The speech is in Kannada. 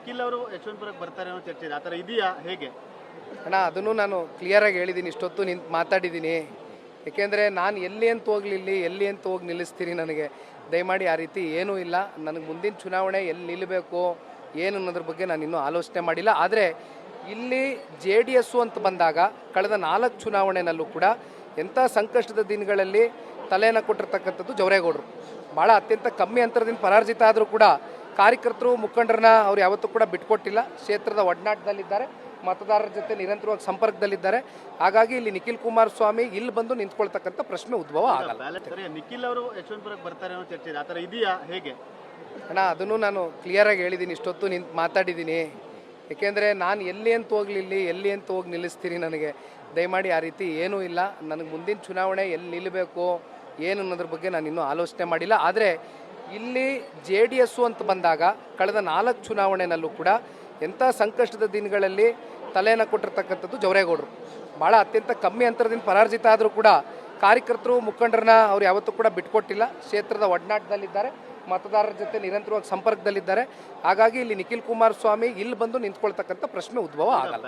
ನಿಖಿಲ್ ಅವರು ಯಶವಂತಪುರಕ್ಕೆ ಬರ್ತಾರೆ ಅನ್ನೋ ಚರ್ಚೆ ಇದೆ, ಆ ಥರ ಇದೆಯಾ ಹೇಗೆ? ಅಣ್ಣ ಅದನ್ನು ನಾನು ಕ್ಲಿಯರಾಗಿ ಹೇಳಿದ್ದೀನಿ, ಇಷ್ಟೊತ್ತು ನಿಂತು ಮಾತಾಡಿದ್ದೀನಿ. ಏಕೆಂದರೆ ನಾನು ಎಲ್ಲಿ ಅಂತ ಹೋಗ್ಲಿಲ್ಲಿ, ಎಲ್ಲಿ ಅಂತ ಹೋಗಿ ನಿಲ್ಲಿಸ್ತೀನಿ, ನನಗೆ ದಯಮಾಡಿ ಆ ರೀತಿ ಏನೂ ಇಲ್ಲ. ನನಗೆ ಮುಂದಿನ ಚುನಾವಣೆ ಎಲ್ಲಿ ನಿಲ್ಲಬೇಕು ಏನು ಅನ್ನೋದ್ರ ಬಗ್ಗೆ ನಾನು ಇನ್ನೂ ಆಲೋಚನೆ ಮಾಡಿಲ್ಲ. ಆದರೆ ಇಲ್ಲಿ JDS ಅಂತ ಬಂದಾಗ ಕಳೆದ 4 ಚುನಾವಣೆನಲ್ಲೂ ಕೂಡ ಎಂಥ ಸಂಕಷ್ಟದ ದಿನಗಳಲ್ಲಿ ತಲೆಯನ್ನು ಕೊಟ್ಟಿರ್ತಕ್ಕಂಥದ್ದು ಜವರೇಗೌಡರು. ಭಾಳ ಅತ್ಯಂತ ಕಮ್ಮಿ ಅಂತರದಿಂದ ಪರಾಜಿತ ಆದರೂ ಕೂಡ ಕಾರ್ಯಕರ್ತರು ಮುಖಂಡರನ್ನ ಅವ್ರು ಯಾವತ್ತೂ ಕೂಡ ಬಿಟ್ಕೊಟ್ಟಿಲ್ಲ. ಕ್ಷೇತ್ರದ ಒಡನಾಟದಲ್ಲಿದ್ದಾರೆ, ಮತದಾರರ ಜೊತೆ ನಿರಂತರವಾಗಿ ಸಂಪರ್ಕದಲ್ಲಿದ್ದಾರೆ. ಹಾಗಾಗಿ ಇಲ್ಲಿ ನಿಖಿಲ್ ಕುಮಾರಸ್ವಾಮಿ ಇಲ್ಲಿ ಬಂದು ನಿಂತ್ಕೊಳ್ತಕ್ಕಂಥ ಪ್ರಶ್ನೆ ಉದ್ಭವ ಆಗಲ್ಲ. ಸರಿ, ನಿಖಿಲ್ ಅವರು ಯಶವಂತಪುರಕ್ಕೆ ಬರ್ತಾರೆ ಅನ್ನೋ ಚರ್ಚೆ ಇದೆ, ಆ ಥರ ಇದೆಯಾ ಹೇಗೆ? ಅಣ್ಣ ಅದನ್ನು ನಾನು ಕ್ಲಿಯರಾಗಿ ಹೇಳಿದ್ದೀನಿ, ಇಷ್ಟೊತ್ತು ನಿಂತು ಮಾತಾಡಿದ್ದೀನಿ. ಏಕೆಂದರೆ ನಾನು ಎಲ್ಲಿ ಅಂತ ಹೋಗ್ಲಿಲ್ಲಿ, ಎಲ್ಲಿ ಅಂತ ಹೋಗಿ ನಿಲ್ಲಿಸ್ತೀನಿ, ನನಗೆ ದಯಮಾಡಿ ಆ ರೀತಿ ಏನೂ ಇಲ್ಲ. ನನಗೆ ಮುಂದಿನ ಚುನಾವಣೆ ಎಲ್ಲಿ ನಿಲ್ಲಬೇಕು ಏನು ಅನ್ನೋದ್ರ ಬಗ್ಗೆ ನಾನು ಇನ್ನೂ ಆಲೋಚನೆ ಮಾಡಿಲ್ಲ. ಆದರೆ ಇಲ್ಲಿ JDS ಅಂತ ಬಂದಾಗ ಕಳೆದ 4 ಚುನಾವಣೆನಲ್ಲೂ ಕೂಡ ಎಂಥ ಸಂಕಷ್ಟದ ದಿನಗಳಲ್ಲಿ ತಲೆಯನ್ನು ಕೊಟ್ಟಿರ್ತಕ್ಕಂಥದ್ದು ಜವರೇಗೌಡರು. ಭಾಳ ಅತ್ಯಂತ ಕಮ್ಮಿ ಅಂತರದಿಂದ ಪರಾಜಿತ ಆದರೂ ಕೂಡ ಕಾರ್ಯಕರ್ತರು ಮುಖಂಡರನ್ನ ಅವ್ರು ಯಾವತ್ತೂ ಕೂಡ ಬಿಟ್ಕೊಟ್ಟಿಲ್ಲ. ಕ್ಷೇತ್ರದ ಒಡನಾಟದಲ್ಲಿದ್ದಾರೆ, ಮತದಾರರ ಜೊತೆ ನಿರಂತರವಾಗಿ ಸಂಪರ್ಕದಲ್ಲಿದ್ದಾರೆ. ಹಾಗಾಗಿ ಇಲ್ಲಿ ನಿಖಿಲ್ ಕುಮಾರಸ್ವಾಮಿ ಇಲ್ಲಿ ಬಂದು ನಿಂತ್ಕೊಳ್ತಕ್ಕಂಥ ಪ್ರಶ್ನೆ ಉದ್ಭವ ಆಗಲ್ಲ.